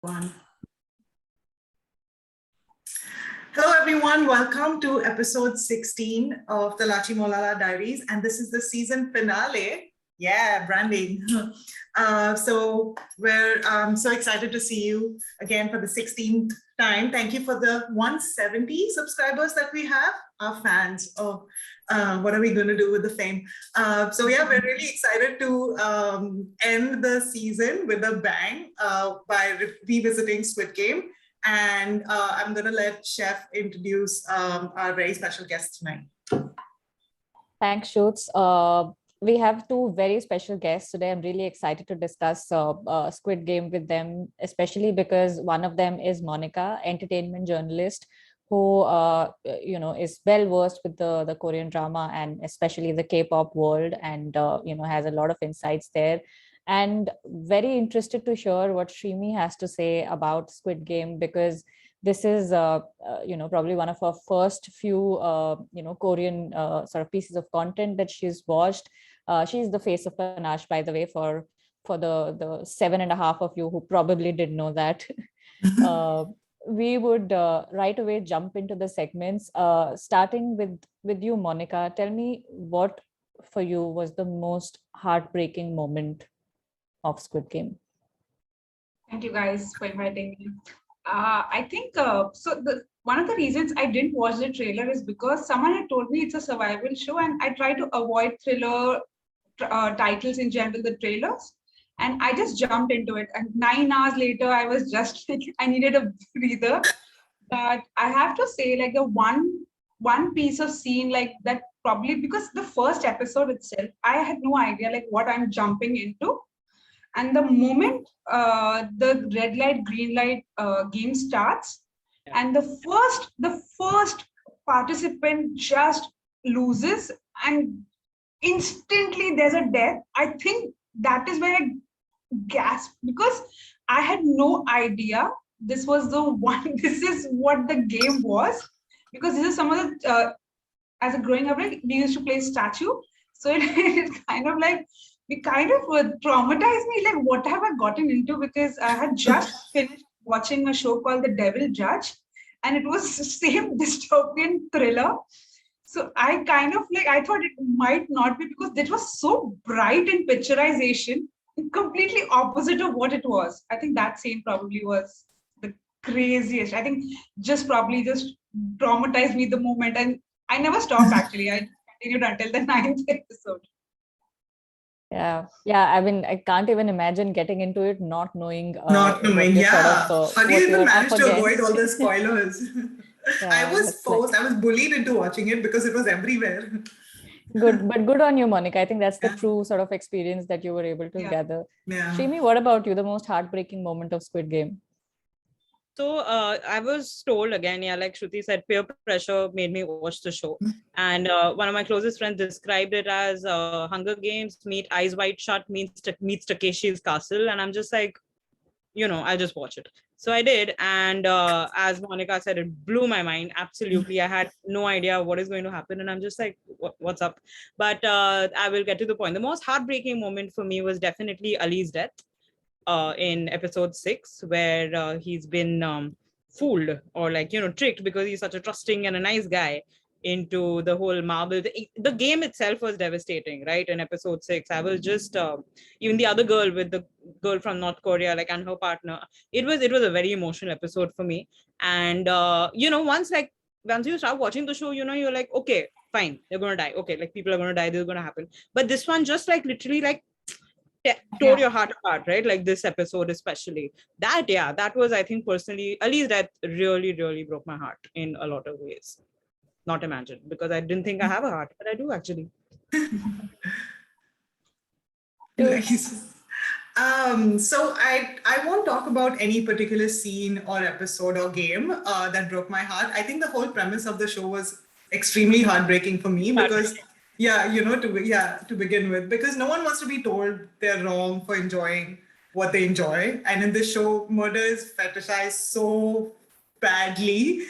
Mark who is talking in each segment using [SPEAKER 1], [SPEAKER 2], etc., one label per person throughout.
[SPEAKER 1] One. Hello, everyone. Welcome to episode 16 of the Lachimolala Diaries. And this is the season finale. Yeah, branding. So we're so excited to see you again for the 16th time. Thank you for the 170 subscribers that we have, our fans of what are we going to do with the fame. So yeah, we're really excited to end the season with a bang by revisiting Squid Game. And I'm going to let Chef introduce our very special guest tonight.
[SPEAKER 2] Thanks, Shoots. We have two very special guests today. I'm really excited to discuss Squid Game with them, especially because one of them is Monica, entertainment journalist, who is well versed with the Korean drama and especially the K-pop world, and has a lot of insights there. And very interested to hear what Shrimi has to say about Squid Game, because this is probably one of her first few Korean sort of pieces of content that she's watched. She's the face of Panache, by the way, for the 7.5 of you who probably didn't know that. We would right away jump into the segments, starting with you, Monica. Tell me, what for you was the most heartbreaking moment of Squid Game?
[SPEAKER 3] Thank you guys for inviting me. I think one of the reasons I didn't watch the trailer is because someone had told me it's a survival show, and I try to avoid thriller titles in general, the trailers, and I just jumped into it. And 9 hours later, I was just like, I needed a breather. But I have to say, like, the one piece of scene like that, probably because the first episode itself, I had no idea like what I'm jumping into. And the moment the red light, green light game starts, and the first participant just loses, and instantly there's a death. I think that is where I gasped, because I had no idea this was the one. This is what the game was, because this is some of the as a growing up, like, we used to play statue, so it kind of like. It kind of traumatized me, like, what have I gotten into? Because I had just finished watching a show called The Devil Judge, and it was the same dystopian thriller. So I kind of like, I thought it might not be, because it was so bright in picturization, completely opposite of what it was. I think that scene probably was the craziest. I think just traumatized me the moment, and I never stopped actually. I continued until the 9th episode.
[SPEAKER 2] Yeah. I mean, I can't even imagine getting into it not knowing.
[SPEAKER 1] Yeah. How do you even manage to avoid all the spoilers?
[SPEAKER 2] Yeah,
[SPEAKER 1] I was bullied into watching it because it was everywhere.
[SPEAKER 2] Good on you, Monica. I think that's the true sort of experience that you were able to gather.
[SPEAKER 1] Yeah.
[SPEAKER 2] Shrimi, what about you? The most heartbreaking moment of Squid Game?
[SPEAKER 4] So I was told again, like Shruti said, peer pressure made me watch the show. And one of my closest friends described it as Hunger Games meet Eyes Wide Shut meets Takeshi's Castle. And I'm just like, I'll just watch it. So I did. And as Monica said, it blew my mind. Absolutely. I had no idea what is going to happen. And I'm just like, what's up? But I will get to the point. The most heartbreaking moment for me was definitely Ali's death. In episode 6, where he's been fooled or tricked, because he's such a trusting and a nice guy, into the whole marble. The game itself was devastating, right? In episode 6, I was just even the other girl with the girl from North Korea, like, and her partner. It was a very emotional episode for me. And once you start watching the show, you're like, okay, fine, they're gonna die. Okay, like, people are gonna die. This is gonna happen. But this one just literally tore your heart apart, right? Like this episode especially. That was, I think, personally, at least that really, really broke my heart in a lot of ways. Not imagine, because I didn't think I have a heart, but I do actually.
[SPEAKER 1] Nice. So I won't talk about any particular scene or episode or game that broke my heart. I think the whole premise of the show was extremely heartbreaking for me, because to begin with, because no one wants to be told they're wrong for enjoying what they enjoy. And in this show, murder is fetishized so badly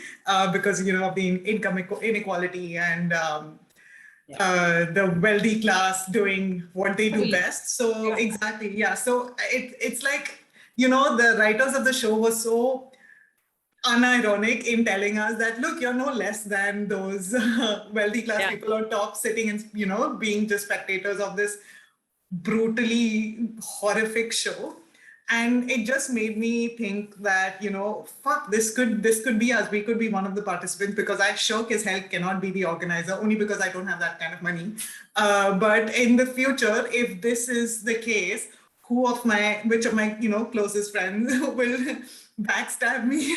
[SPEAKER 1] because, of the income inequality and the wealthy class doing what they do best. So exactly. Yeah. So it's like the writers of the show were so unironic in telling us that, look, you're no less than those wealthy class people on top sitting and, being just spectators of this brutally horrific show. And it just made me think that, fuck, this could be us. We could be one of the participants, because I sure as hell cannot be the organizer, only because I don't have that kind of money. But in the future, if this is the case, which of my closest friends will backstab me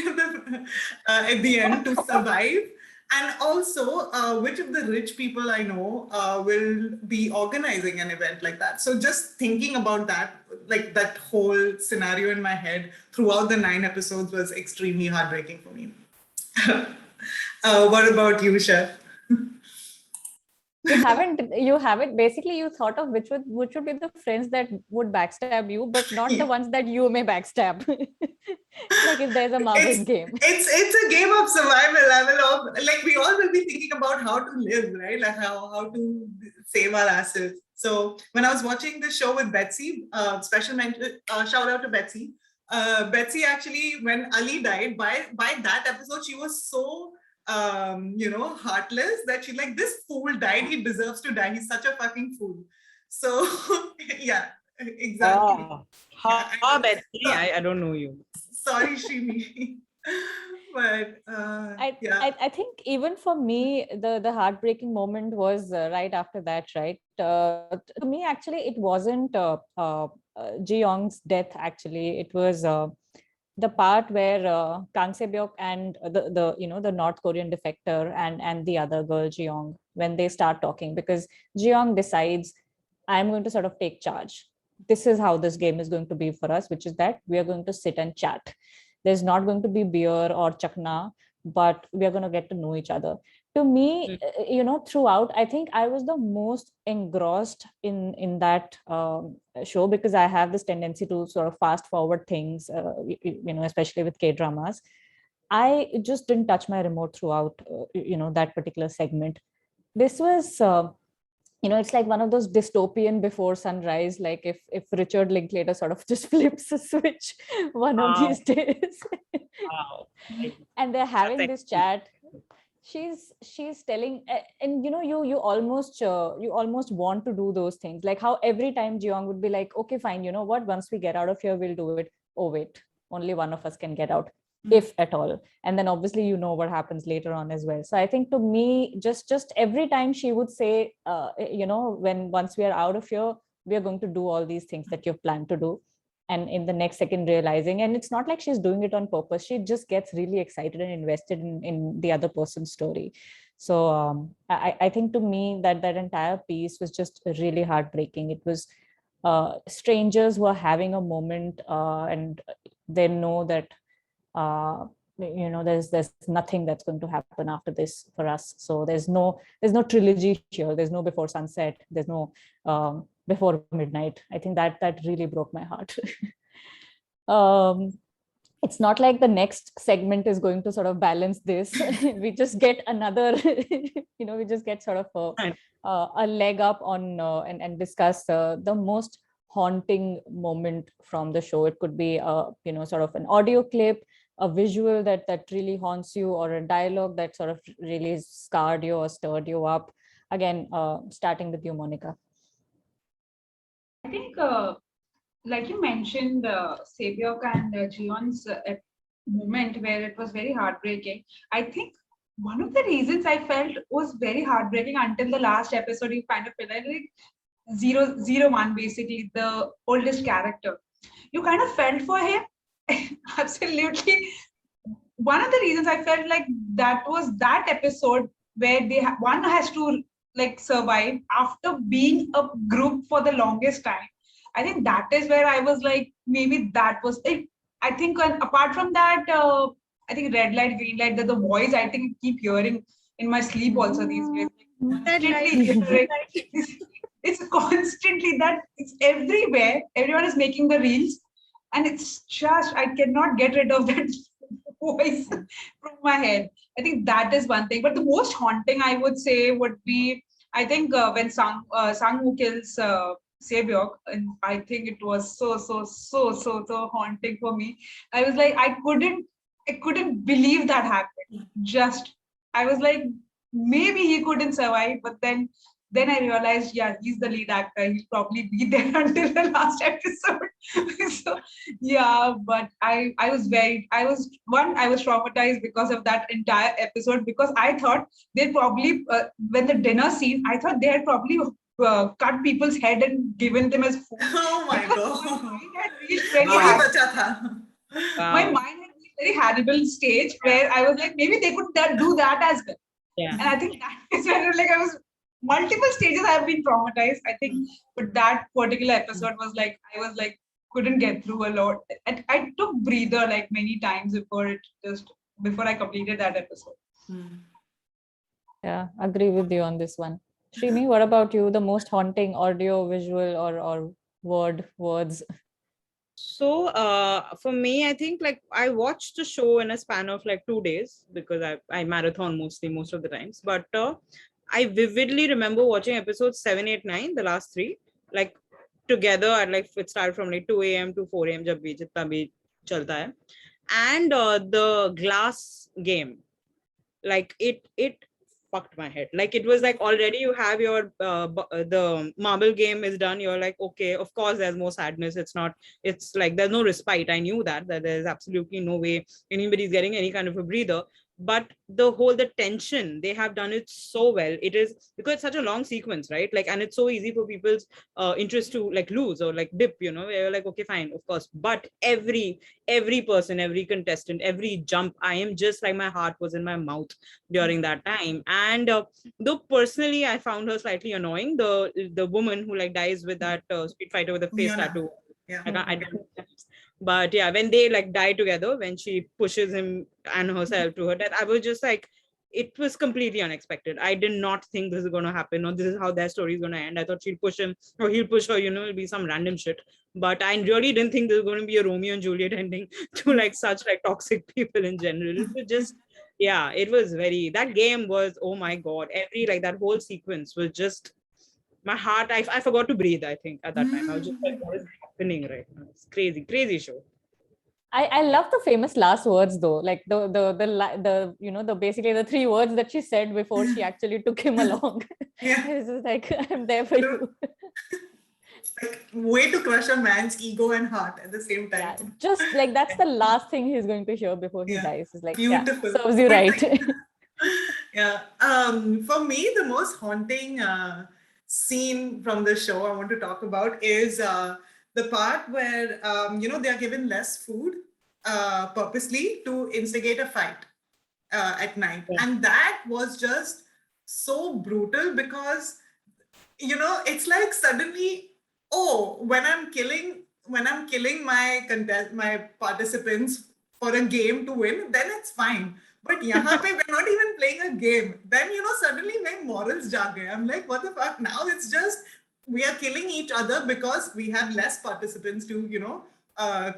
[SPEAKER 1] at the end to survive? And also, which of the rich people I know will be organizing an event like that? So just thinking about that, like that whole scenario in my head throughout the 9 episodes was extremely heartbreaking for me. What about you, Chef?
[SPEAKER 2] You haven't basically, you thought of which would be the friends that would backstab you, but not the ones that you may backstab. Like if there's a Marvel game.
[SPEAKER 1] It's a game of survival level of, like, we all will be thinking about how to live, right? Like how to save our asses. So when I was watching the show with Betsy, special mention, shout out to Betsy. Betsy actually, when Ali died, by that episode, she was so heartless that she's like, this fool died, he deserves to die, he's such a fucking fool. So yeah, exactly.
[SPEAKER 4] Betsy, I don't know you.
[SPEAKER 1] Sorry, Srini. But
[SPEAKER 2] I think even for me, the heartbreaking moment was right after that, right? To me, actually, it wasn't Ji Young's death. Actually, it was the part where Kang Se-byuk and the North Korean defector and the other girl Ji Young, when they start talking, because Ji Young decides, I'm going to sort of take charge. This is how this game is going to be for us, which is that we are going to sit and chat. There's not going to be beer or chakna, but we are going to get to know each other. To me, throughout, I think I was the most engrossed in that show, because I have this tendency to sort of fast forward things, especially with K-dramas. I just didn't touch my remote throughout, that particular segment. This was it's like one of those dystopian before sunrise, like if Richard Linklater sort of just flips a switch one of these days. And they're having this chat. She's telling, and you almost want to do those things, like how every time Jeong would be like, okay, fine, you know what, once we get out of here, we'll do it. Oh wait, only one of us can get out, if at all. And then obviously what happens later on as well. So I think to me, just every time she would say, once we are out of here, we are going to do all these things that you've planned to do. And in the next second realizing, and it's not like she's doing it on purpose, she just gets really excited and invested in the other person's story. So I think to me that entire piece was just really heartbreaking. It was strangers who are having a moment and they know that there's nothing that's going to happen after this for us. So there's no trilogy here. There's no before sunset. There's no before midnight. I think that really broke my heart. It's not like the next segment is going to sort of balance this. We just get another, we just get sort of a leg up on and discuss the most haunting moment from the show. It could be sort of an audio clip, a visual that really haunts you, or a dialogue that sort of really scarred you or stirred you up. Again, starting with you, Monica.
[SPEAKER 3] I think, like you mentioned, Se-byuk and Jeon's moment where it was very heartbreaking. I think one of the reasons I felt was very heartbreaking until the last episode, you kind of feel like 001, basically the oldest character. You kind of felt for him. Absolutely. One of the reasons I felt like that was that episode where one has to like survive after being a group for the longest time. I think that is where I was like, maybe that was it. I think apart from that, I think red light, green light, the voice I think keep hearing in my sleep also these days. It's constantly that, it's everywhere. Everyone is making the reels. And it's just, I cannot get rid of that voice from my head. I think that is one thing. But the most haunting, I would say, would be, I think when Sang-woo kills Sebyok, and I think it was so haunting for me. I was like, I couldn't believe that happened. Just, I was like, maybe he couldn't survive, but then I realized, yeah, he's the lead actor. He'll probably be there until the last episode. So yeah, but I was traumatized because of that entire episode, because I thought they probably when the dinner scene, I thought they had probably cut people's head and given them as food.
[SPEAKER 1] Oh my
[SPEAKER 3] Because
[SPEAKER 1] god.
[SPEAKER 3] my mind had reached very
[SPEAKER 1] वही
[SPEAKER 4] Wow.
[SPEAKER 1] बचा था.
[SPEAKER 3] my
[SPEAKER 4] Wow.
[SPEAKER 3] mind had reached very Hannibal stage where I was like, maybe they could do that as well.
[SPEAKER 4] Yeah.
[SPEAKER 3] And I think that is when like I was multiple stages I have been traumatized. I think, but that particular episode was like I was like couldn't get through a lot. I took breather like many times before I completed that episode.
[SPEAKER 2] Yeah, agree with you on this one. Shrimi, what about you? The most haunting audio, visual, or words?
[SPEAKER 4] So for me, I think like I watched the show in a span of like 2 days because I marathon most of the times. But I vividly remember watching episodes 7, 8, 9, the last three, like together at like it started from like 2 a.m. to 4 a.m. जब भी जितना भी चलता है. And the glass game, like it fucked my head. Like it was like already you have your the marble game is done, you're like, okay, of course there's more sadness, it's like there's no respite. I knew that there's absolutely no way anybody's getting any kind of a breather. But the tension, they have done it so well. It is because it's such a long sequence, right? Like, and it's so easy for people's interest to like lose or like dip, you're like, okay, fine, of course. But every person, every contestant, every jump, I am just like, my heart was in my mouth during that time. And though personally I found her slightly annoying, the woman who like dies with that street fighter with a face
[SPEAKER 1] Fiona.
[SPEAKER 4] tattoo.
[SPEAKER 1] Yeah.
[SPEAKER 4] I don't, but yeah, when they like die together, when she pushes him and herself to her death, I was just like, it was completely unexpected. I did not think this is going to happen, or this is how their story is going to end. I thought she'll push him or he'll push her, it'll be some random shit. But I really didn't think there's going to be a Romeo and Juliet ending to like such like toxic people in general. It was just, yeah, it was that game was, oh my God, every like that whole sequence was just, my heart, I forgot to breathe, I think, at that time. I was just like, what is happening right now? It's crazy show.
[SPEAKER 2] I love the famous last words though, like the basically the 3 words that she said before she actually took him along.
[SPEAKER 1] Yeah.
[SPEAKER 2] It was just like, I'm there for you.
[SPEAKER 1] Like way to crush a man's ego and heart at the same time.
[SPEAKER 2] Yeah, just like that's the last thing he's going to hear before he dies. It's like,
[SPEAKER 1] beautiful.
[SPEAKER 2] Yeah, serves you right.
[SPEAKER 1] Yeah. For me, the most haunting scene from the show I want to talk about is the part where they are given less food purposely to instigate a fight at night.
[SPEAKER 4] Yeah.
[SPEAKER 1] And that was just so brutal because it's like suddenly, oh, when I'm killing my participants for a game to win, then it's fine. But yahan pe we're not even playing a game. Then suddenly my morals jaag gaye. I'm like, what the fuck? Now it's just we are killing each other because we have less participants to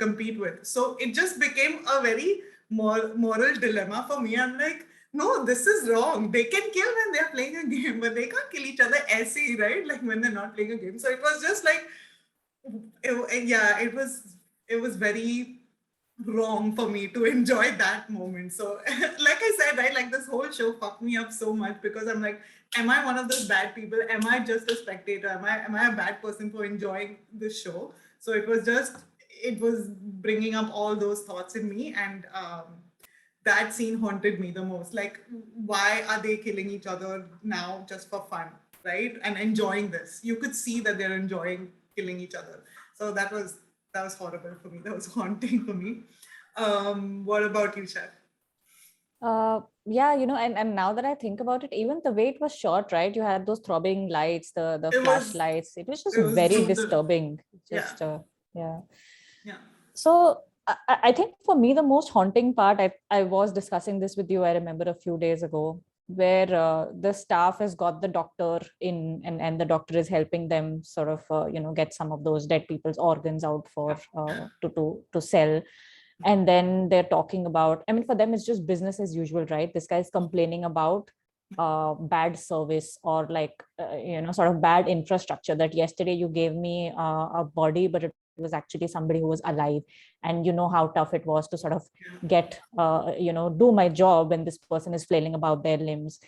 [SPEAKER 1] compete with. So it just became a very moral dilemma for me. I'm like, no, this is wrong. They can kill when they're playing a game, but they can't kill each other aise, right? Like when they're not playing a game. So it was just like, it was very wrong for me to enjoy that moment. So like I said, right, like this whole show fucked me up so much because I'm like, am I one of those bad people? Am I just a spectator? Am I a bad person for enjoying this show? So it was bringing up all those thoughts in me, and that scene haunted me the most. Like, why are they killing each other now just for fun, right? And enjoying this. You could see that they're enjoying killing each other. So that was horrible for me. That was haunting for me. What about you, Chef?
[SPEAKER 2] Yeah, and now that I think about it, even the way it was shot, right? You had those throbbing lights, the flashlights. It was just very
[SPEAKER 1] brutal.
[SPEAKER 2] Disturbing. Just
[SPEAKER 1] yeah.
[SPEAKER 2] So I think for me, the most haunting part, I was discussing this with you, I remember a few days ago, where the staff has got the doctor in and the doctor is helping them sort of, get some of those dead people's organs out for to sell. And then they're talking about, I mean, for them, it's just business as usual, right? This guy's complaining about bad service or like sort of bad infrastructure, that yesterday you gave me a body, but it was actually somebody who was alive, and you know how tough it was to sort of get do my job when this person is flailing about their limbs.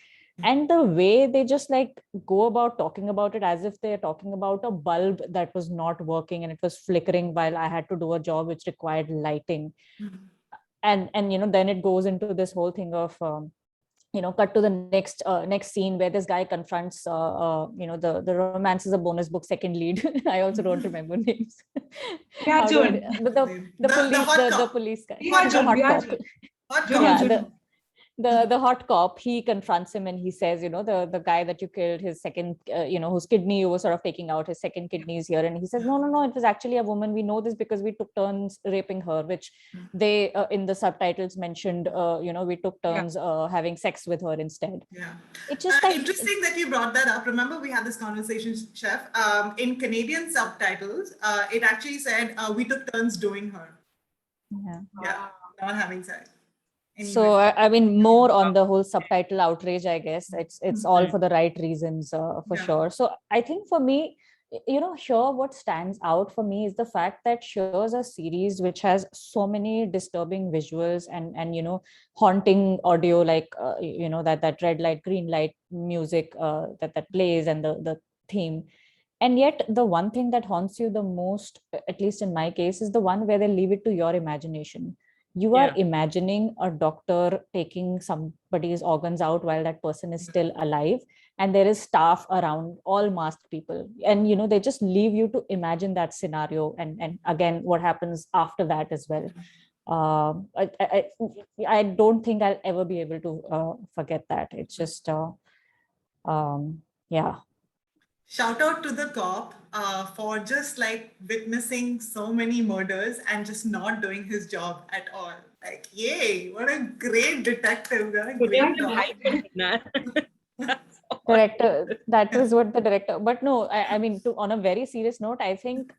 [SPEAKER 2] And the way they just like go about talking about it as if they're talking about a bulb that was not working and it was flickering while I had to do a job which required lighting. And then it goes into this whole thing of cut to the next scene where this guy confronts the romance is a bonus book second lead. I also don't remember names.
[SPEAKER 3] Yeah,
[SPEAKER 2] How do
[SPEAKER 3] June.
[SPEAKER 2] the police,
[SPEAKER 1] hot
[SPEAKER 2] the
[SPEAKER 1] cop.
[SPEAKER 2] police guy,
[SPEAKER 3] Yeah,
[SPEAKER 2] the hot cop.
[SPEAKER 1] Hot
[SPEAKER 3] June,
[SPEAKER 1] cop.
[SPEAKER 2] Yeah, the hot cop, he confronts him and he says, the guy that you killed, his second, whose kidney you were sort of taking out, his second kidney is here. And he says, no, it was actually a woman. We know this because we took turns raping her, which they in the subtitles mentioned, we took turns having sex with her instead.
[SPEAKER 1] Yeah.
[SPEAKER 2] It's just like
[SPEAKER 1] interesting that you brought that up. Remember, we had this conversation, Chef. In Canadian subtitles, it actually said we took turns doing her. Yeah, not having sex. Anyway.
[SPEAKER 2] So I mean, more on the whole subtitle outrage, I guess it's all for the right reasons, for sure. So I think for me, here what stands out for me is the fact that here's a series which has so many disturbing visuals and haunting audio, like that red light, green light music that plays, and the theme. And yet the one thing that haunts you the most, at least in my case, is the one where they leave it to your imagination. You are imagining a doctor taking somebody's organs out while that person is still alive, and there is staff around, all masked people, and they just leave you to imagine that scenario, and again what happens after that as well. I don't think I'll ever be able to forget that. It's just yeah.
[SPEAKER 1] Shout out to the cop for just like witnessing so many murders and just not doing his job at all. Like, yay, what a great detective. What a great
[SPEAKER 2] Director, that is what the director, but no, I mean, on a very serious note, I think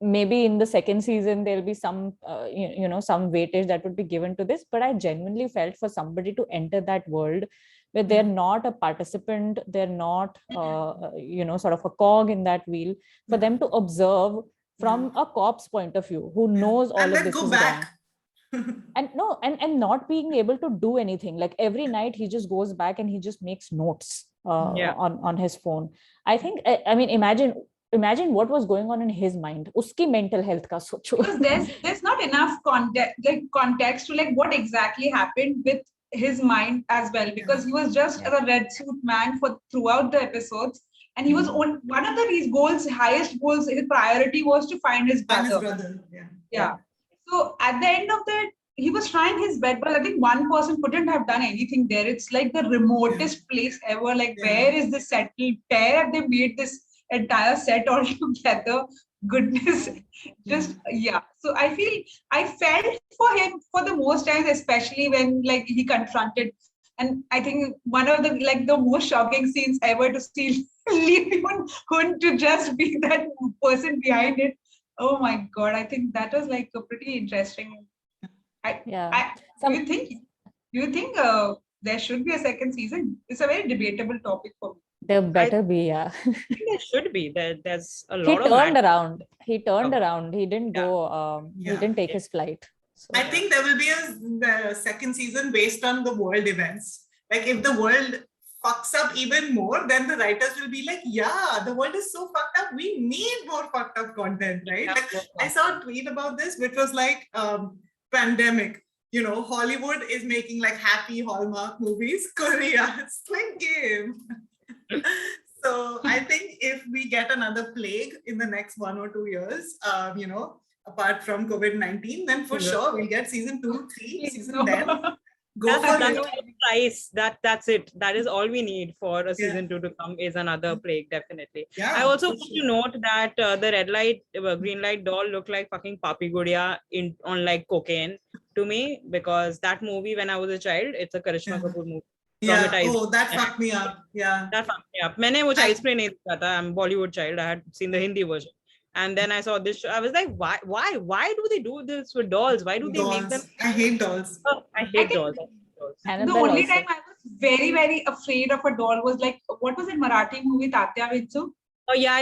[SPEAKER 2] maybe in the second season there'll be some some weightage that would be given to this, but I genuinely felt for somebody to enter that world where they're not a participant, they're not sort of a cog in that wheel, for them to observe from a cop's point of view who knows all of this is wrong. And no, and not being able to do anything. Like every night he just goes back and he just makes notes on his phone. I think, I mean, imagine what was going on in his mind. Uski mental health ka socho.
[SPEAKER 3] Because there's not enough context to like what exactly happened with his mind as well, because he was just a red suit man for throughout the episodes, and he was on one of the highest goals, his priority was to find his brother. So at the end of that, he was trying his best, but I think one person couldn't have done anything there. It's like the remotest place ever. Like, where is this settled? Where have they made this entire set all together? Goodness, just So I felt for him for the most times, especially when like he confronted. And I think one of the most shocking scenes ever to see Lee Hun to just be that person behind it. Oh my God, I think that was like a pretty interesting. Do you think there should be a second season? It's a very debatable topic for me.
[SPEAKER 2] There better be,
[SPEAKER 4] I think there should be. There's a lot
[SPEAKER 2] he
[SPEAKER 4] of
[SPEAKER 2] turned around. He turned around. He didn't go. He didn't take his flight. So,
[SPEAKER 1] I think there will be a second season based on the world events. Like if the world fucks up even more, then the writers will be like, yeah, the world is so fucked up. We need more fucked up content, right? Like, I saw a tweet about this, which was like, pandemic. Hollywood is making like happy Hallmark movies. Korea, Squid Game. So I think if we get another plague in the next 1 or 2 years, apart from COVID-19, then for sure we'll get season 2, 3, season 10.
[SPEAKER 4] That's it. That is all we need for a season 2 to come, is another plague, definitely. I also want to note that the red light, green light doll looked like fucking Papi Gudia on like cocaine to me, because that movie, when I was a child, it's a Karishma Kapoor movie.
[SPEAKER 1] That fucked me up.
[SPEAKER 4] That fucked me up. मैंने वो child's play नहीं देखा था. I'm Bollywood child. I had seen the Hindi version. And then I saw this show. I was like, why do they do this with dolls? Why do they make them?
[SPEAKER 1] I hate dolls.
[SPEAKER 4] I hate dolls.
[SPEAKER 3] The only time I was very, very afraid of a doll was like, what was it, Marathi movie, Tatya Vitsu?
[SPEAKER 4] Oh yeah.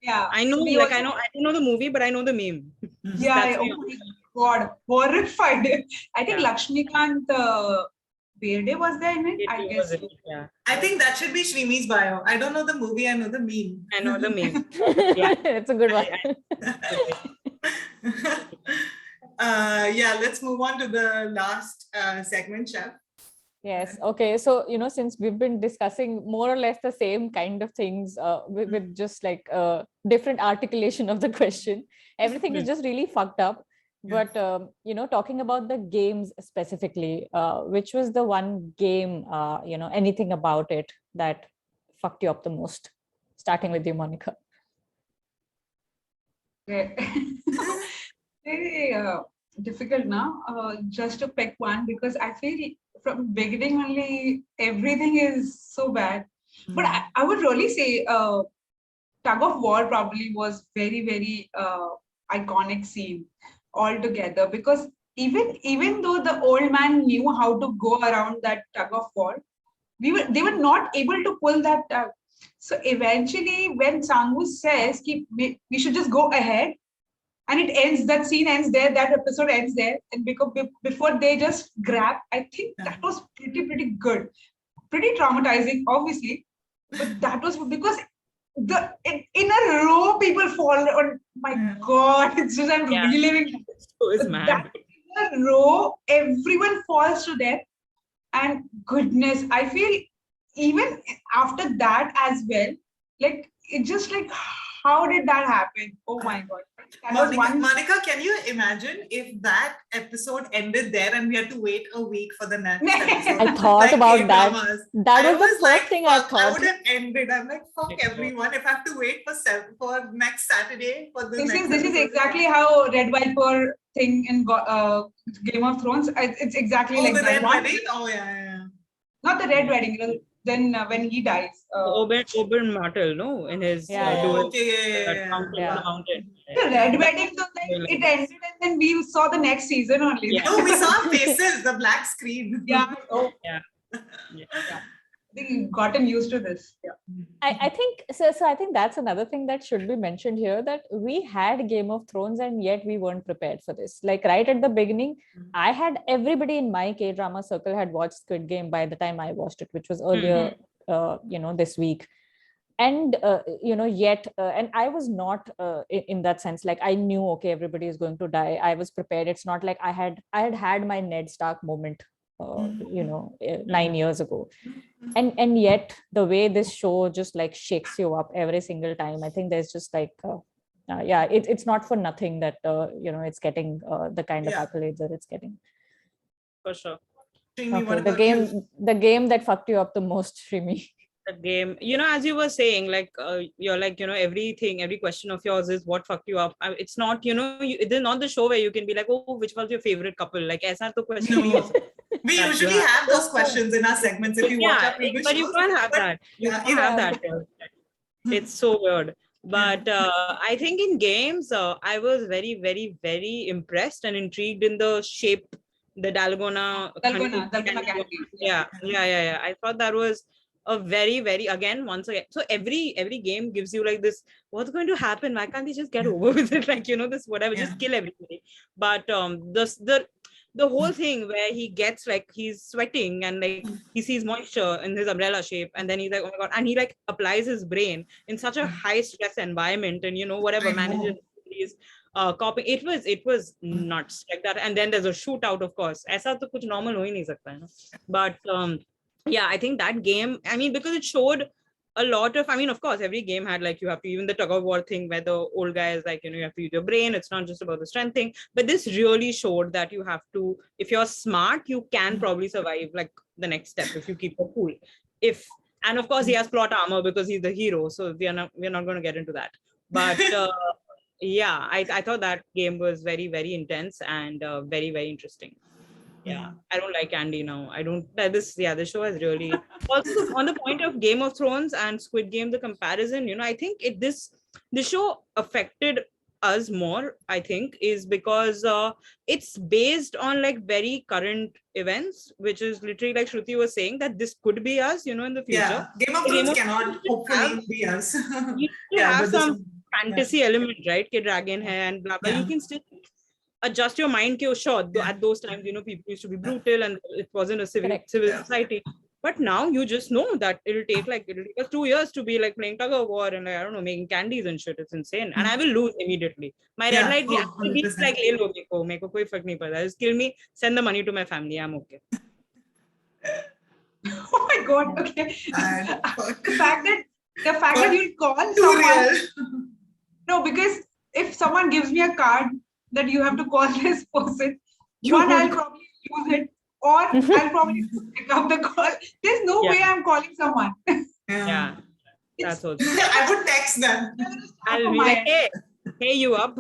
[SPEAKER 3] Yeah.
[SPEAKER 4] I know,
[SPEAKER 3] So we
[SPEAKER 4] like
[SPEAKER 3] also,
[SPEAKER 4] I don't know the movie, but I know the meme.
[SPEAKER 3] yeah, oh my God, horrified. I think
[SPEAKER 4] Yeah.
[SPEAKER 3] Lakshmikant Berde was there in it, I
[SPEAKER 4] It
[SPEAKER 3] guess.
[SPEAKER 4] was it, yeah.
[SPEAKER 1] I think that should be Shrimi's bio. I don't know the movie, I know the meme.
[SPEAKER 4] I know the meme. Yeah.
[SPEAKER 2] It's a good one.
[SPEAKER 1] Yeah, let's move on to the last segment, Chef.
[SPEAKER 2] Yes. Okay. So, since we've been discussing more or less the same kind of things with just like different articulation of the question, everything is just really fucked up. But, talking about the games specifically, which was the one game, anything about it that fucked you up the most? Starting with you, Monica.
[SPEAKER 3] Okay. Very difficult now, just to pick one, because I feel from beginning only everything is so bad. But I would really say tug of war probably was very, very iconic scene altogether, because even though the old man knew how to go around that tug of war, they were not able to pull that tug. So eventually when Sangu says we should just go ahead, and it ends, that scene ends there, that episode ends there, and because before they just grab, I think that was pretty good, pretty traumatizing obviously, but that was because in a row people fall on, my God, it's just, I'm reliving.
[SPEAKER 4] So is
[SPEAKER 3] But
[SPEAKER 4] mad.
[SPEAKER 3] that in a row everyone falls to death, and goodness, I feel even after that as well, like it just like, how did that happen? Oh my God. That was one.
[SPEAKER 1] Monica, can you imagine if that episode ended there and we had to wait a week for the next episode?
[SPEAKER 2] I thought about that.
[SPEAKER 1] K-dramas.
[SPEAKER 2] That
[SPEAKER 1] I
[SPEAKER 2] was the first
[SPEAKER 1] like,
[SPEAKER 2] thing I
[SPEAKER 1] fuck, I
[SPEAKER 2] thought.
[SPEAKER 1] would have ended. I'm like, fuck everyone. If I have to wait for next Saturday for the
[SPEAKER 3] This
[SPEAKER 1] next
[SPEAKER 3] is
[SPEAKER 1] episode.
[SPEAKER 3] exactly how Red Viper thing in Game of Thrones. It's exactly like
[SPEAKER 1] the
[SPEAKER 3] that.
[SPEAKER 1] Red
[SPEAKER 3] One,
[SPEAKER 1] Wedding? Oh yeah.
[SPEAKER 3] not the Red Wedding. Then when he dies,
[SPEAKER 4] Oberyn Martell, no, in his
[SPEAKER 2] Yeah.
[SPEAKER 4] duel
[SPEAKER 1] Okay,
[SPEAKER 4] on the mountain.
[SPEAKER 3] the Red Wedding, though, like, it ended, and then we saw the next season only.
[SPEAKER 4] Yeah.
[SPEAKER 1] No, we saw faces, the black screen.
[SPEAKER 3] Yeah. Oh,
[SPEAKER 4] Yeah.
[SPEAKER 3] I think you've gotten used to this. Yeah.
[SPEAKER 2] I think so. So I think that's another thing that should be mentioned here, that we had Game of Thrones and yet we weren't prepared for this. Like right at the beginning, I had everybody in my K-drama circle had watched Squid Game by the time I watched it, which was earlier, this week. And yet and I was not in that sense, like I knew, okay, everybody is going to die. I was prepared. It's not like I had my Ned Stark moment 9 years ago, and yet the way this show just like shakes you up every single time, I think there's just like it's not for nothing that it's getting the kind of accolades that it's getting.
[SPEAKER 4] For sure.
[SPEAKER 2] Okay, the game that fucked you up the most, Shrimi.
[SPEAKER 4] The game, as you were saying, like you're like, everything, every question of yours is what fucked you up. It's not, it is not the show where you can be like, oh, which was your favorite couple? Like, aisa to question.
[SPEAKER 1] No. We usually have those questions in our segments. If you watch our previous
[SPEAKER 4] but you can't have that. You can't have that. It's so weird. But I think in games, I was very, very, very impressed and intrigued in the shape, the Dalgona candy. Yeah. I thought that was a very, very, once again. So every game gives you like this, what's going to happen? Why can't they just get over with it? Like, this whatever, just kill everybody. But the whole thing where he gets like, he's sweating and like he sees moisture in his umbrella shape, and then he's like, oh my God, and he like applies his brain in such a high stress environment, and whatever manages these copying. It was nuts like that. And then there's a shootout, of course. Aisa to kuch normal ho hi nahi sakta hai na. But I think that game, because it showed a lot of, of course, every game had like, you have to, even the tug of war thing where the old guy is like, you have to use your brain. It's not just about the strength thing. But this really showed that you have to, if you're smart, you can probably survive like the next step if you keep it cool. And of course, he has plot armor because he's the hero. So we're not going to get into that. But I thought that game was very, very intense and very, very interesting. Yeah, I don't like Andy now. I don't. This show has really. Also, on the point of Game of Thrones and Squid Game, the comparison, I think this show affected us more, I think, is because it's based on like very current events, which is literally like Shruti was saying that this could be us, you know, in the future.
[SPEAKER 1] Yeah, Game of
[SPEAKER 4] The
[SPEAKER 1] Thrones
[SPEAKER 4] Game of
[SPEAKER 1] cannot
[SPEAKER 4] Thrones have,
[SPEAKER 1] hopefully be us.
[SPEAKER 4] you still
[SPEAKER 1] Yeah,
[SPEAKER 4] have
[SPEAKER 1] but this
[SPEAKER 4] some
[SPEAKER 1] one, yeah,
[SPEAKER 4] fantasy element, right? Ke dragon hai and blah blah. You
[SPEAKER 1] yeah,
[SPEAKER 4] can still adjust your mind. Ke, oh, sure,
[SPEAKER 1] yeah,
[SPEAKER 4] at those times, you know, people used to be
[SPEAKER 1] yeah,
[SPEAKER 4] brutal and it wasn't a
[SPEAKER 2] Correct.
[SPEAKER 4] civil
[SPEAKER 1] yeah.
[SPEAKER 4] society. But now you just know that it'll take us 2 years to be like playing tug of war and like, I don't know, making candies and shit. It's insane. And I will lose immediately. My red
[SPEAKER 1] Yeah,
[SPEAKER 4] light,
[SPEAKER 1] oh,
[SPEAKER 4] he's
[SPEAKER 1] 100%.
[SPEAKER 4] like, le lo dekho, meko koi fark nahi pada. Just kill me, send the money to my family. I'm okay.
[SPEAKER 3] Oh my God.
[SPEAKER 2] Yeah.
[SPEAKER 3] Okay.
[SPEAKER 1] And fuck.
[SPEAKER 3] The fact that you'll call
[SPEAKER 1] Too
[SPEAKER 3] someone.
[SPEAKER 1] real.
[SPEAKER 3] No, because if someone gives me a card that you have to call this person,
[SPEAKER 4] You
[SPEAKER 3] one, I'll
[SPEAKER 4] won't.
[SPEAKER 3] probably use it, or I'll probably pick up the call. There's no way
[SPEAKER 4] Yeah,
[SPEAKER 3] I'm calling someone.
[SPEAKER 4] yeah,
[SPEAKER 3] It's
[SPEAKER 4] that's also.
[SPEAKER 1] I would text them.
[SPEAKER 3] half
[SPEAKER 4] I'll
[SPEAKER 3] of
[SPEAKER 4] be
[SPEAKER 3] my
[SPEAKER 4] like,
[SPEAKER 3] end.
[SPEAKER 4] hey, you up?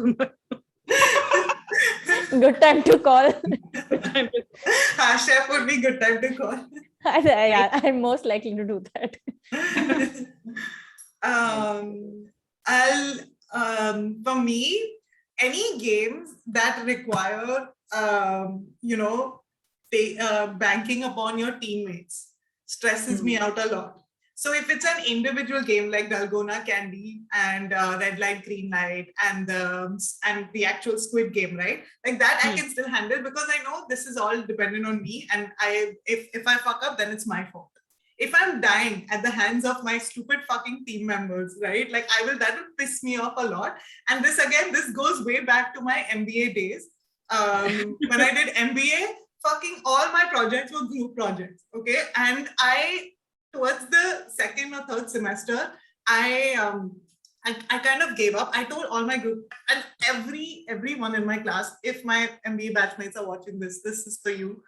[SPEAKER 2] Good time to call.
[SPEAKER 1] Chef would be good time to call.
[SPEAKER 2] Yeah, I'm most likely to do that.
[SPEAKER 1] I'll for me, any games that require banking upon your teammates stresses me out a lot. So if it's an individual game like Dalgona Candy and Red Light Green Light and the actual Squid Game, right? Like that I can still handle because I know this is all dependent on me, and if I fuck up, then it's my fault. If I'm dying at the hands of my stupid fucking team members, right? Like that will piss me off a lot. And this goes way back to my MBA days. When I did MBA, fucking all my projects were group projects. Okay. And towards the second or third semester, I kind of gave up. I told all my group and everyone in my class, if my MBA batchmates are watching this is for you.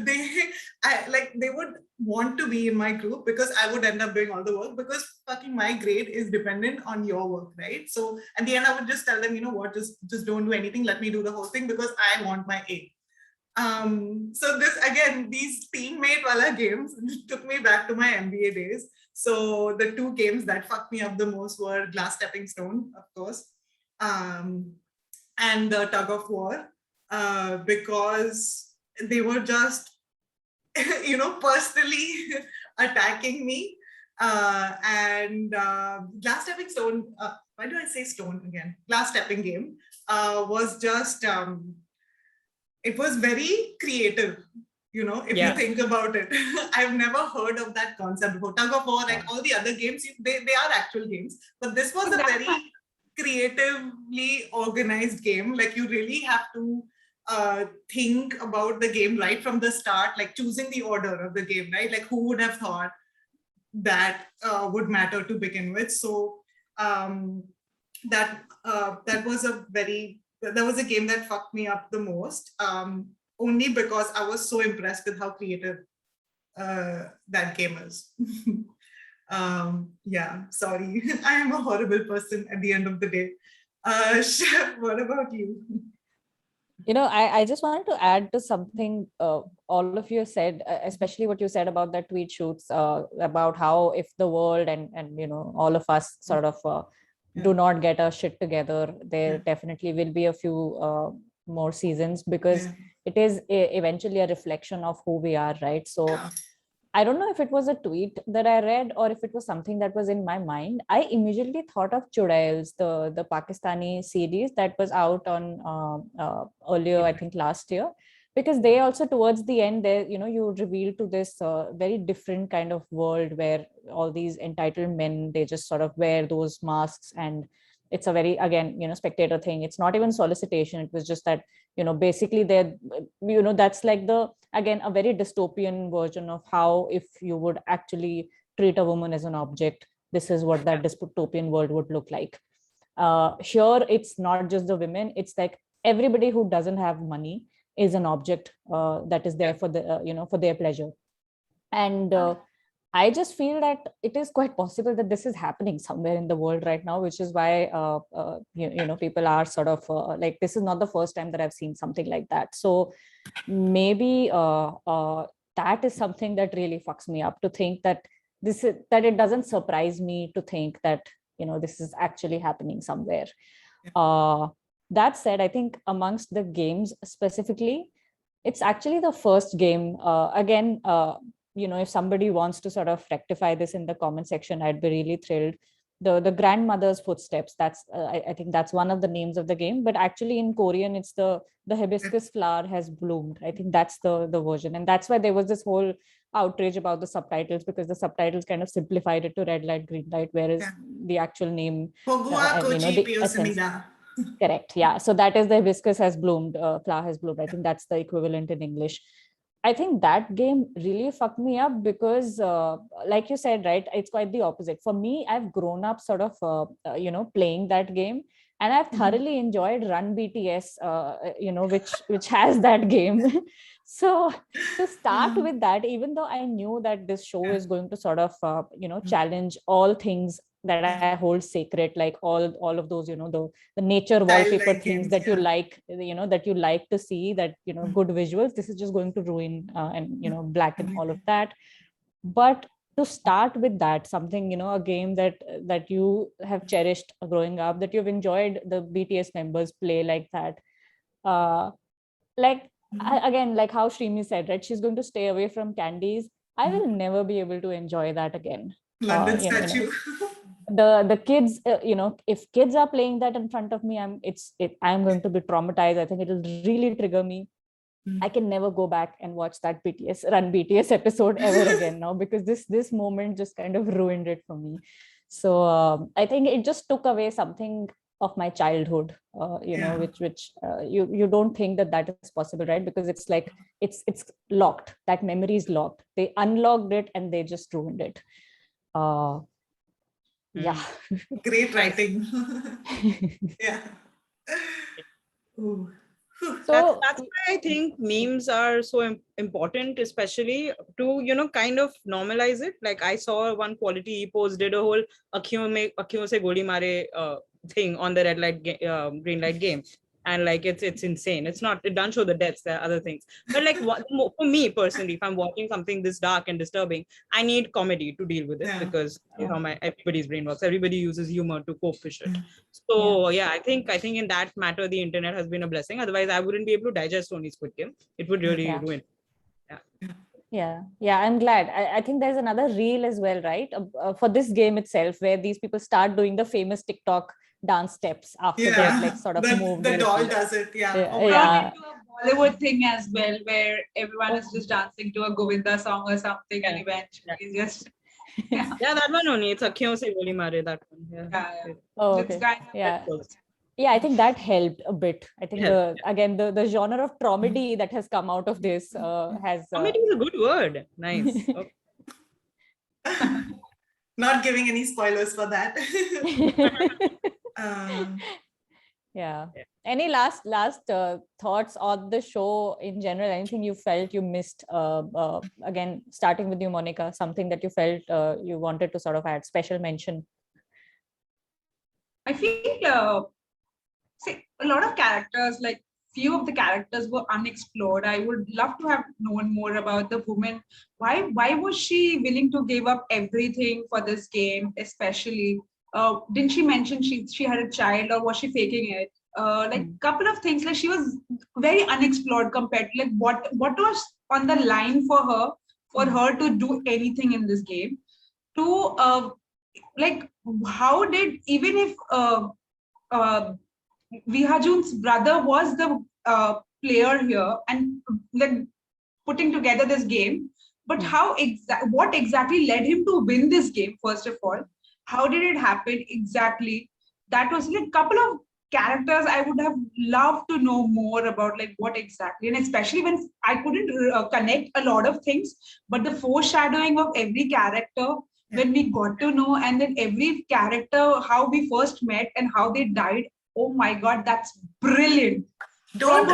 [SPEAKER 1] They would want to be in my group because I would end up doing all the work because fucking my grade is dependent on your work, right? So at the end, I would just tell them, you know what, just don't do anything. Let me do the whole thing because I want my A. So these teammate wala games took me back to my MBA days. So the two games that fucked me up the most were Glass Stepping Stone, of course, and the Tug of War, because they were just, personally attacking me. Glass Stepping Stone, why do I say stone again? Glass Stepping game was just, it was very creative. If you think about it. I've never heard of that concept before. Tug of War, like all the other games, they are actual games. But this was a very creatively organized game. Like you really have to think about the game right from the start, like choosing the order of the game, right? Like who would have thought that would matter to begin with? So that was a game that fucked me up the most. Only because I was so impressed with how creative that game is. Sorry. I am a horrible person at the end of the day. Chef, what about you?
[SPEAKER 2] I just wanted to add to something all of you said, especially what you said about the tweet shoots, about how if the world and all of us sort of do not get our shit together, there definitely will be a few more seasons because it is eventually a reflection of who we are, right? So I don't know if it was a tweet that I read or if it was something that was in my mind. I immediately thought of Chudails, the Pakistani series that was out on earlier, I think last year, because they also towards the end there, you reveal to this very different kind of world where all these entitled men, they just sort of wear those masks, and it's a very, again, spectator thing. It's not even solicitation. It was just that, basically they're, that's like again, a very dystopian version of how if you would actually treat a woman as an object, this is what that dystopian world would look like. Here, it's not just the women. It's like everybody who doesn't have money is an object that is there for the, for their pleasure. And I just feel that it is quite possible that this is happening somewhere in the world right now, which is why people are sort of like, this is not the first time that I've seen something like that. So maybe that is something that really fucks me up, to think that that it doesn't surprise me to think that this is actually happening somewhere. That said, I think amongst the games specifically, it's actually the first game. Again, if somebody wants to sort of rectify this in the comment section, I'd be really thrilled. The grandmother's footsteps. That's I think that's one of the names of the game. But actually, in Korean, it's the hibiscus flower has bloomed. I think that's the version, and that's why there was this whole outrage about the subtitles, because the subtitles kind of simplified it to red light, green light, whereas the actual name,
[SPEAKER 1] Hogua Kochi
[SPEAKER 2] the essence.
[SPEAKER 1] Piosamida.
[SPEAKER 2] Correct. Yeah. So that is the hibiscus has bloomed, flower has bloomed. I think that's the equivalent in English. I think that game really fucked me up because, like you said, right, it's quite the opposite. For me, I've grown up sort of, playing that game, and I've thoroughly enjoyed Run BTS, which has that game. So to start with that, even though I knew that this show is going to sort of, challenge all things that I hold sacred, like all of those, the nature wallpaper things that you like, that you like to see, that, good visuals. This is just going to ruin and, blacken all of that. But to start with that, something, a game that you have cherished growing up, that you've enjoyed the BTS members play like that. Again, like how Shrimi said, right? She's going to stay away from candies. I will never be able to enjoy that again.
[SPEAKER 1] London statue.
[SPEAKER 2] The kids, if kids are playing that in front of me, I'm going to be traumatized. I think it'll really trigger me. I can never go back and watch that Run BTS episode ever again now, because this moment just kind of ruined it for me. So I think it just took away something of my childhood, which you don't think that is possible, right? Because it's like it's locked. That memory is locked. They unlocked it and they just ruined it. Yeah.
[SPEAKER 1] Great writing. Yeah. Ooh.
[SPEAKER 4] So that's why I think memes are so important, especially to, kind of normalize it. Like I saw one Quality post did a whole Akhiyon se goli mare thing on the red light, green light game. And like it's insane. It doesn't show the deaths, there are other things. But like for me personally, if I'm watching something this dark and disturbing, I need comedy to deal with it, because everybody's brain works. Everybody uses humor to cope with it. So I think in that matter, the internet has been a blessing. Otherwise, I wouldn't be able to digest only Squid Game. It would really ruin.
[SPEAKER 2] Yeah, I'm glad. I think there's another reel as well, right? For this game itself, where these people start doing the famous TikTok dance steps after they've like sort of moved.
[SPEAKER 1] The doll does it.
[SPEAKER 3] Into a Bollywood thing as well, where everyone is just dancing to a Govinda song or something, and eventually it's just
[SPEAKER 4] that one only. It's Akhiyon se goli mare, that one.
[SPEAKER 2] Oh, okay. Yeah, I think that helped a bit. I think the genre of comedy that has come out of this has
[SPEAKER 4] comedy is a good word. Nice.
[SPEAKER 1] Not giving any spoilers for that.
[SPEAKER 2] Any last thoughts on the show in general? Anything you felt you missed? Again, starting with you, Monica, something that you felt you wanted to sort of add special mention.
[SPEAKER 3] I feel a lot of characters, like few of the characters were unexplored. I would love to have known more about the woman. Why was she willing to give up everything for this game, especially? Didn't she mention she had a child, or was she faking it? Like couple of things, like she was very unexplored compared to like what was on the line for her to do anything in this game. Like how did, even if Vihajun's brother was the player here and like putting together this game, but what exactly led him to win this game? First of all, how did it happen exactly? That was like a couple of characters I would have loved to know more about, like what exactly, and especially when I couldn't connect a lot of things, but the foreshadowing of every character when we got to know, and then every character, how we first met and how they died. Oh my God, that's brilliant.
[SPEAKER 1] Don't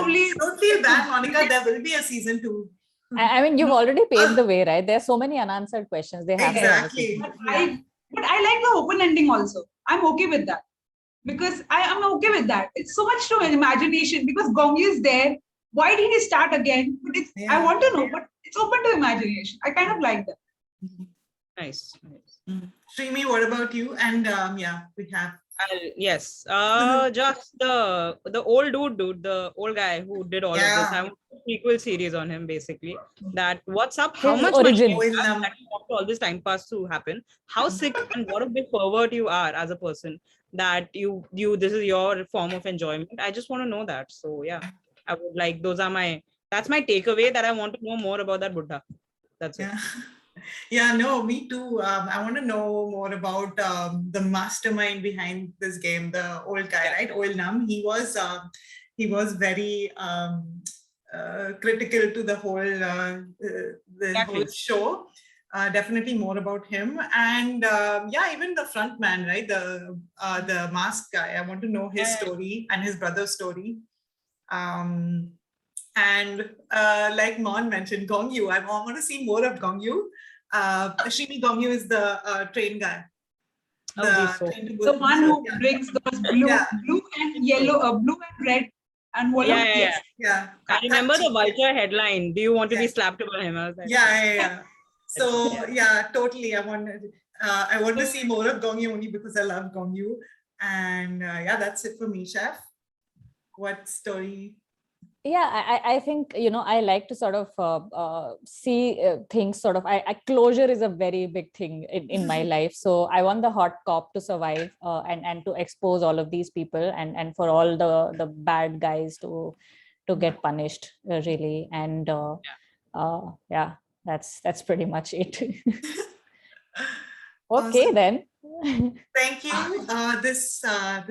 [SPEAKER 1] feel bad, Monica. There will be a season 2.
[SPEAKER 2] I mean, you've already paved the way, right? There's so many unanswered questions. They have
[SPEAKER 1] exactly.
[SPEAKER 3] But I like the open ending also. I'm okay with that. Because I am okay with that. It's so much to imagination, because Gongi is there. Why did he start again? But I want to know, but it's open to imagination. I kind of like that.
[SPEAKER 4] Nice.
[SPEAKER 1] Shrimi, what about you? And we have
[SPEAKER 4] Yes. Just the old dude, the old guy who did all of this. I
[SPEAKER 1] Yeah.
[SPEAKER 4] want a sequel series on him, basically. That what's up? How
[SPEAKER 2] His
[SPEAKER 4] much money do you
[SPEAKER 2] origins.
[SPEAKER 1] Oil
[SPEAKER 4] have
[SPEAKER 1] Nam.
[SPEAKER 4] that you want all this time pass to happen? How sick and what a big pervert you are as a person that you this is your form of enjoyment. I just want to know that. So yeah, I would like that's my takeaway, that I want to know more about that Buddha. That's it.
[SPEAKER 1] Yeah. Yeah, no, me too. I want to know more about the mastermind behind this game, the old guy, right? Oil Nam. He was very critical to the whole
[SPEAKER 4] Exactly.
[SPEAKER 1] show. Definitely more about him, and yeah, even the front man, right? The mask guy. I want to know his story and his brother's story. And like Mon mentioned, Gong Yu. I want to see more of Gong Yu. Shimi Gong Yu is the train guy.
[SPEAKER 4] Oh, he's so
[SPEAKER 3] The one who brings those blue and yellow, blue and red, and what?
[SPEAKER 4] Yeah.
[SPEAKER 3] Yes.
[SPEAKER 1] Yeah.
[SPEAKER 4] I remember the Vulture headline. Do you want to be slapped by him? I was like,
[SPEAKER 1] Yeah. So
[SPEAKER 4] Yeah.
[SPEAKER 1] yeah, totally. I want to see more of Gong Yu only because I love Gong Yu. And yeah, that's it for me, Chef. What story?
[SPEAKER 2] Yeah, I think, I like to sort of see things sort of, closure is a very big thing in my life. So I want the hot cop to survive and to expose all of these people and for all the bad guys to get punished, really. And yeah, that's pretty much it. Okay,
[SPEAKER 1] Awesome.
[SPEAKER 2] then.
[SPEAKER 1] Thank you. This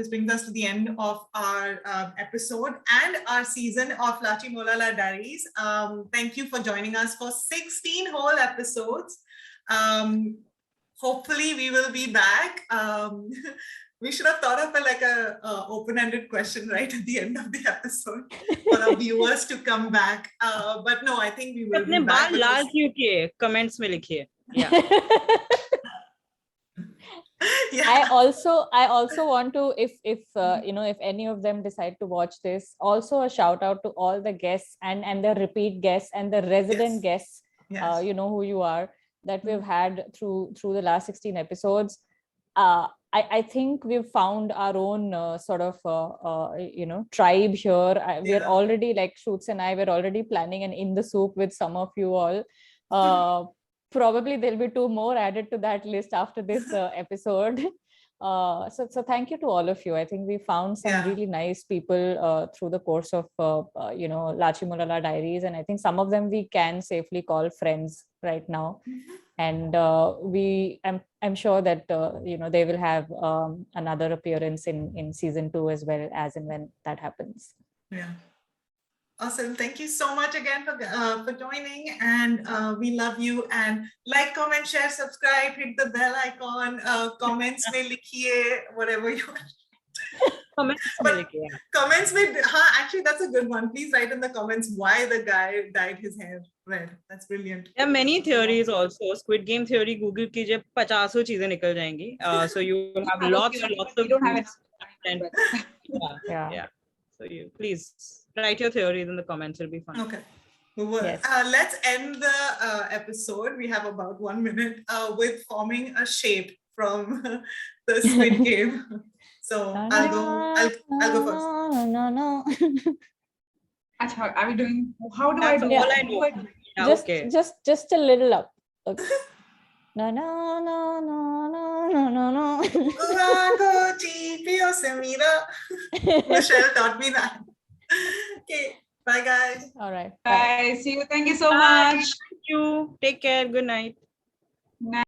[SPEAKER 1] brings us to the end of our episode and our season of Lachimolala Diaries. Thank you for joining us for 16 whole episodes. Hopefully, we will be back. We should have thought of a open-ended question right at the end of the episode for our viewers to come back. But no, I think we will be
[SPEAKER 4] अपने
[SPEAKER 1] back.
[SPEAKER 4] बाल लाल क्यों किए? Comments में लिखिए. Yeah.
[SPEAKER 1] Yeah.
[SPEAKER 2] I also want to, if if any of them decide to watch this, also a shout out to all the guests and the repeat guests and the resident guests.
[SPEAKER 1] Yes.
[SPEAKER 2] You know who you are, that we've had through the last 16 episodes. I think we've found our own sort of tribe here. We're already, like Shoots and I, we're already planning an In the Soup with some of you all. Probably there'll be 2 more added to that list after this episode. So thank you to all of you. I think we found some really nice people through the course of Lachimolala Diaries, and I think some of them we can safely call friends right now. And I'm sure that they will have another appearance in season 2 as well, as and when that happens.
[SPEAKER 1] Yeah. Awesome. Thank you so much again for joining, and we love you. And like, comment, share, subscribe, hit the bell icon, comments mein likhiye, whatever you want. Comments में, actually that's a good one. Please write in the comments why the guy dyed his hair red. That's brilliant.
[SPEAKER 4] There are many theories also. Squid Game theory, Google कीजिए 50 चीजें निकल जाएंगी. So you will have lots of.
[SPEAKER 3] We don't have enough time.
[SPEAKER 2] Yeah.
[SPEAKER 4] So you please write your theories in the comments. It'll be fun.
[SPEAKER 1] Okay. Yes. Let's end the episode. We have about 1 minute with forming a shape from the Squid Game. So I'll go first.
[SPEAKER 2] No.
[SPEAKER 3] Are we doing? How do I do?
[SPEAKER 2] Yeah.
[SPEAKER 3] All I know.
[SPEAKER 2] Just a little up. Okay. No.
[SPEAKER 1] Michelle taught me that. Okay. Bye, guys.
[SPEAKER 2] All right.
[SPEAKER 3] Bye. See you. Thank you so
[SPEAKER 4] Bye.
[SPEAKER 3] much.
[SPEAKER 4] Thank you. Take care. Good night.